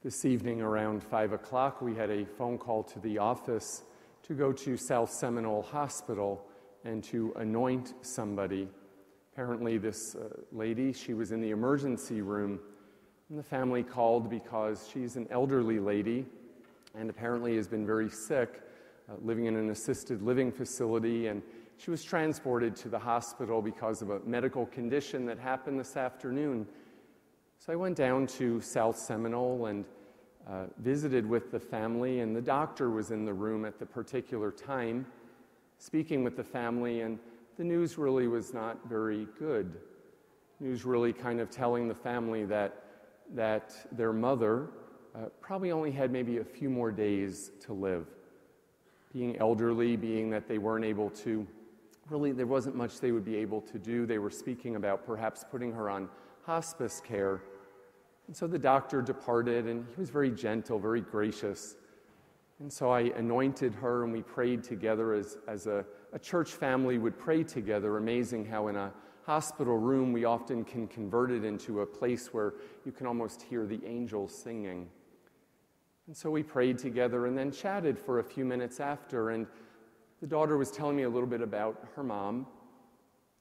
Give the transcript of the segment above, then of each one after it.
This evening around 5 o'clock, we had a phone call to the office to go to South Seminole Hospital and to anoint somebody. Apparently this lady, she was in the emergency room, and the family called because she's an elderly lady and apparently has been very sick, living in an assisted living facility, and she was transported to the hospital because of a medical condition that happened this afternoon. So I went down to South Seminole and visited with the family, and the doctor was in the room at the particular time, speaking with the family, and the news really was not very good. News really kind of telling the family that their mother probably only had maybe a few more days to live. Being elderly, being that they weren't able to, really there wasn't much they would be able to do. They were speaking about perhaps putting her on hospice care. And so the doctor departed, and he was very gentle, very gracious. And so I anointed her, and we prayed together as a church family would pray together. Amazing how in a hospital room we often can convert it into a place where you can almost hear the angels singing. And so we prayed together and then chatted for a few minutes after, and the daughter was telling me a little bit about her mom.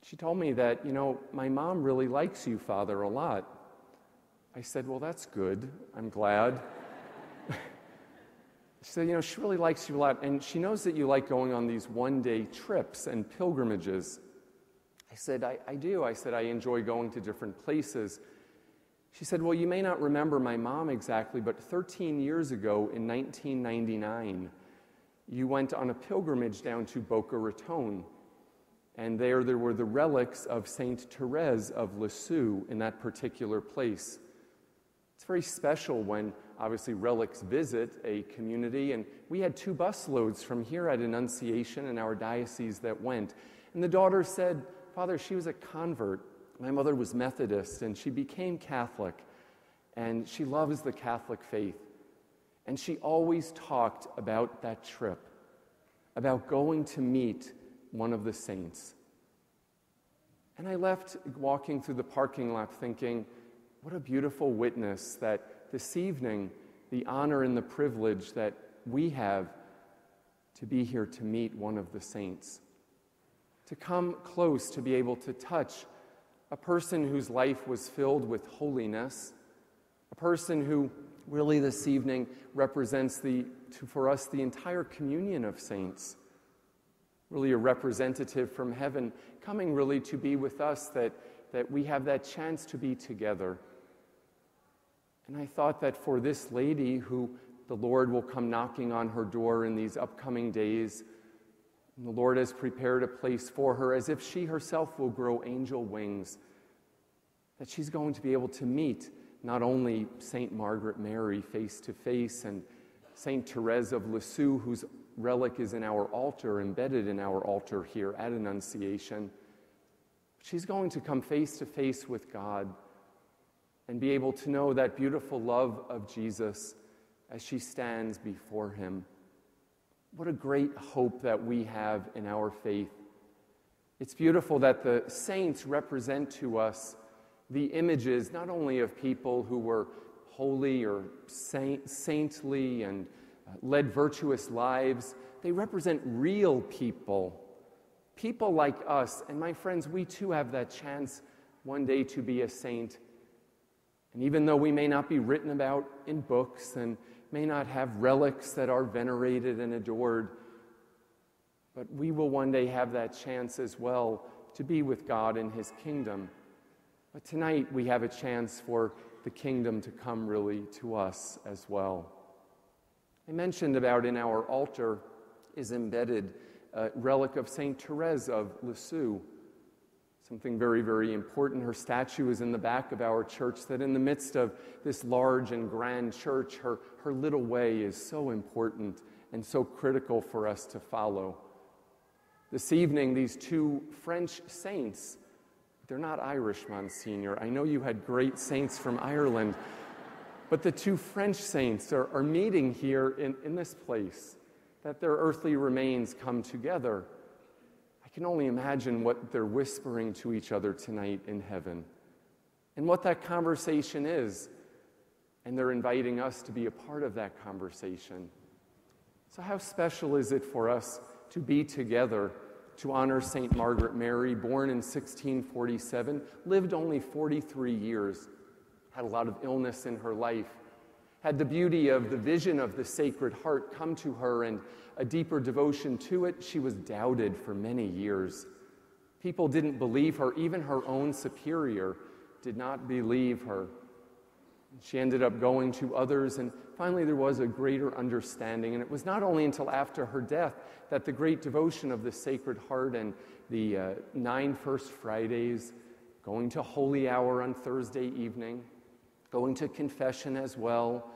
She told me that, my mom really likes you, Father, a lot. I said, well, that's good. I'm glad. She said, she really likes you a lot, and she knows that you like going on these one-day trips and pilgrimages. I said, I do. I said, I enjoy going to different places. She said, well, you may not remember my mom exactly, but 13 years ago in 1999, you went on a pilgrimage down to Boca Raton, and there were the relics of Saint Therese of Lisieux in that particular place. It's very special when, obviously, relics visit a community, and we had 2 busloads from here at Annunciation in our diocese that went. And the daughter said, Father, she was a convert. My mother was Methodist, and she became Catholic, and she loves the Catholic faith. And she always talked about that trip, about going to meet one of the saints. And I left walking through the parking lot thinking, what a beautiful witness that this evening, the honor and the privilege that we have to be here to meet one of the saints, to come close, to be able to touch a person whose life was filled with holiness, a person who really this evening represents for us the entire communion of saints, really a representative from heaven coming really to be with us, that we have that chance to be together. And I thought that for this lady who the Lord will come knocking on her door in these upcoming days, and the Lord has prepared a place for her as if she herself will grow angel wings, that she's going to be able to meet not only St. Margaret Mary face to face and St. Therese of Lisieux, whose relic is in our altar, embedded in our altar here at Annunciation. She's going to come face to face with God and be able to know that beautiful love of Jesus as she stands before him. What a great hope that we have in our faith. It's beautiful that the saints represent to us the images not only of people who were holy or saintly and led virtuous lives. They represent real people, people like us. And my friends, we too have that chance one day to be a saint. And even though we may not be written about in books and may not have relics that are venerated and adored, but we will one day have that chance as well to be with God in his kingdom. But tonight we have a chance for the kingdom to come really to us as well. I mentioned about in our altar is embedded a relic of Saint Therese of Lisieux. Something very, very important. Her statue is in the back of our church, that in the midst of this large and grand church, her little way is so important and so critical for us to follow. This evening, these 2 French saints, they're not Irish, Monsignor. I know you had great saints from Ireland, but the 2 French saints are meeting here in this place, that their earthly remains come together. I can only imagine what they're whispering to each other tonight in heaven and what that conversation is. and they're inviting us to be a part of that conversation. So how special is it for us to be together to honor St. Margaret Mary, born in 1647, lived only 43 years, had a lot of illness in her life, had the beauty of the vision of the Sacred Heart come to her and a deeper devotion to it. She was doubted for many years. People didn't believe her. Even her own superior did not believe her. She ended up going to others, and finally there was a greater understanding. And it was not only until after her death that the great devotion of the Sacred Heart and the 9 First Fridays, going to Holy Hour on Thursday evening, going to confession as well,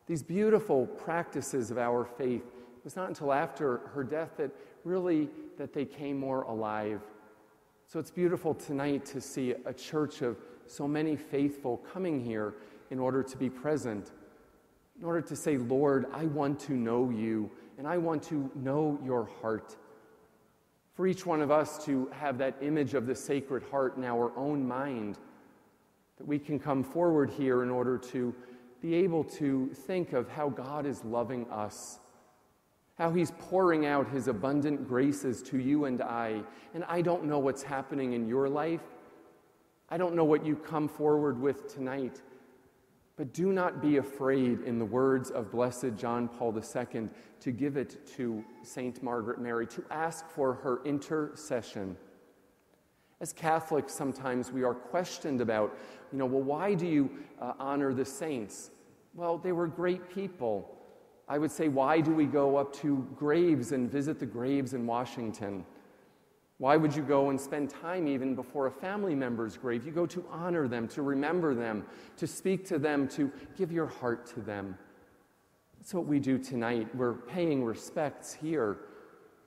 these beautiful practices of our faith, it was not until after her death that they came more alive. So it's beautiful tonight to see a church of so many faithful coming here in order to be present, in order to say, Lord, I want to know you, and I want to know your heart. For each one of us to have that image of the Sacred Heart in our own mind, that we can come forward here in order to be able to think of how God is loving us, how he's pouring out his abundant graces to you and I. And I don't know what's happening in your life. I don't know what you come forward with tonight. But do not be afraid, in the words of Blessed John Paul II, to give it to St. Margaret Mary, to ask for her intercession. As Catholics, sometimes we are questioned about, well, why do you honor the saints? Well, they were great people. I would say, why do we go up to graves and visit the graves in Washington? Why would you go and spend time even before a family member's grave? You go to honor them, to remember them, to speak to them, to give your heart to them. That's what we do tonight. We're paying respects here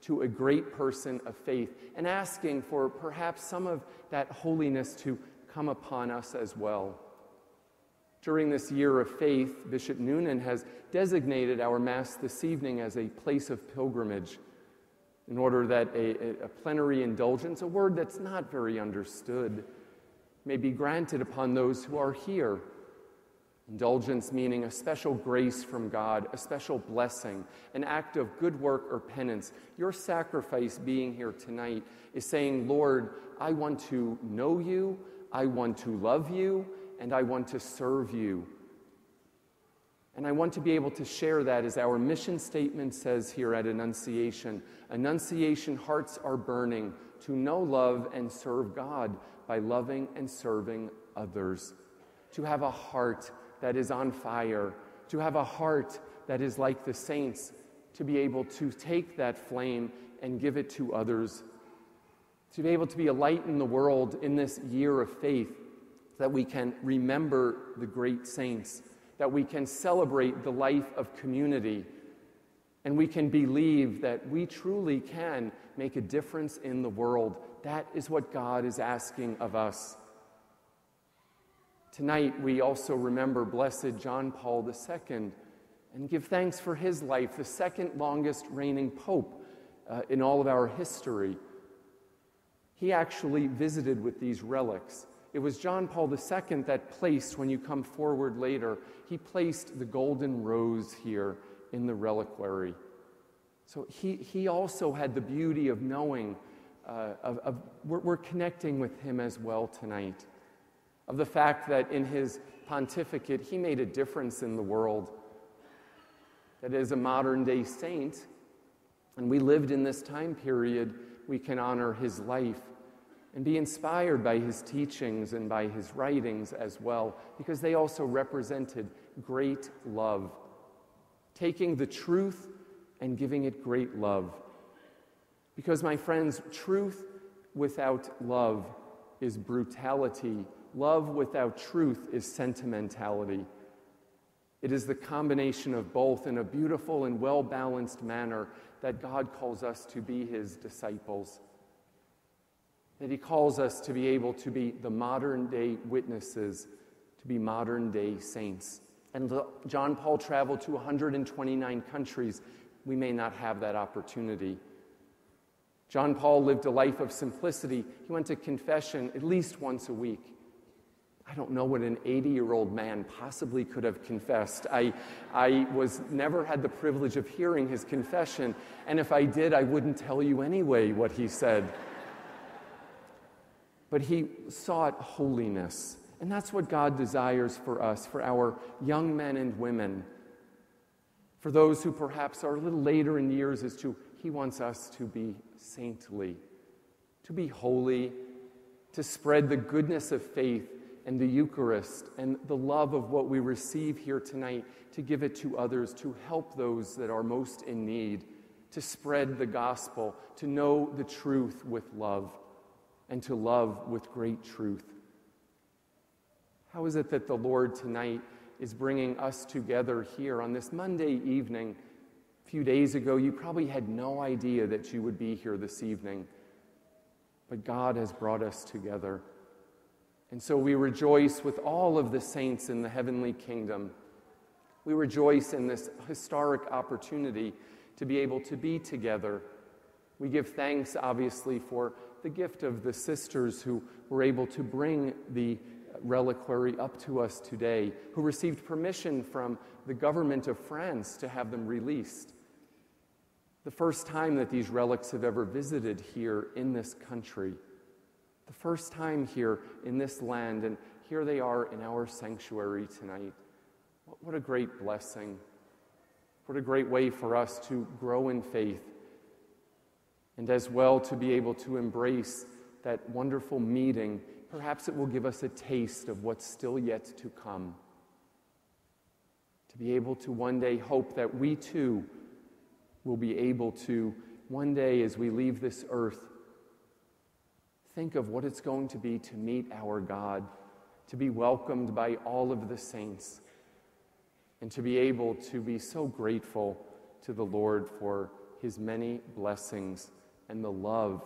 to a great person of faith and asking for perhaps some of that holiness to come upon us as well. During this year of faith, Bishop Noonan has designated our Mass this evening as a place of pilgrimage, in order that a plenary indulgence, a word that's not very understood, may be granted upon those who are here. Indulgence meaning a special grace from God, a special blessing, an act of good work or penance. Your sacrifice being here tonight is saying, Lord, I want to know you, I want to love you, and I want to serve you. And I want to be able to share that, as our mission statement says here at Annunciation. Annunciation hearts are burning to know, love, and serve God by loving and serving others. To have a heart that is on fire, to have a heart that is like the saints, to be able to take that flame and give it to others. To be able to be a light in the world in this year of faith, that we can remember the great saints, that we can celebrate the life of community, and we can believe that we truly can make a difference in the world. That is what God is asking of us. Tonight, we also remember Blessed John Paul II and give thanks for his life, the second longest reigning pope in all of our history. He actually visited with these relics. It was John Paul II that placed, when you come forward later, he placed the golden rose here in the reliquary. So he also had the beauty of knowing, we're connecting with him as well tonight, of the fact that in his pontificate he made a difference in the world, that as a modern-day saint, and we lived in this time period, we can honor his life and be inspired by his teachings and by his writings as well, because they also represented great love, taking the truth and giving it great love. Because, my friends, truth without love is brutality. Love without truth is sentimentality. It is the combination of both in a beautiful and well-balanced manner that God calls us to be his disciples. That he calls us to be able to be the modern-day witnesses, to be modern-day saints. And John Paul traveled to 129 countries. We may not have that opportunity. John Paul lived a life of simplicity. He went to confession at least once a week. I don't know what an 80-year-old man possibly could have confessed. I never had the privilege of hearing his confession, and if I did, I wouldn't tell you anyway what he said. But he sought holiness, and that's what God desires for us, for our young men and women. For those who perhaps are a little later in years, he wants us to be saintly, to be holy, to spread the goodness of faith and the Eucharist and the love of what we receive here tonight, to give it to others, to help those that are most in need, to spread the gospel, to know the truth with love, and to love with great truth. How is it that the Lord tonight is bringing us together here on this Monday evening? A few days ago, you probably had no idea that you would be here this evening, but God has brought us together. And so we rejoice with all of the saints in the heavenly kingdom. We rejoice in this historic opportunity to be able to be together. We give thanks, obviously, for the gift of the sisters who were able to bring the reliquary up to us today, who received permission from the government of France to have them released. The first time that these relics have ever visited here in this country. The first time here in this land, and here they are in our sanctuary tonight. What a great blessing. What a great way for us to grow in faith, and as well to be able to embrace that wonderful meeting. Perhaps it will give us a taste of what's still yet to come. To be able to one day hope that we too will be able to, one day as we leave this earth, think of what it's going to be to meet our God, to be welcomed by all of the saints, and to be able to be so grateful to the Lord for his many blessings and the love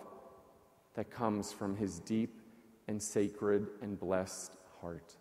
that comes from his deep and sacred and blessed heart.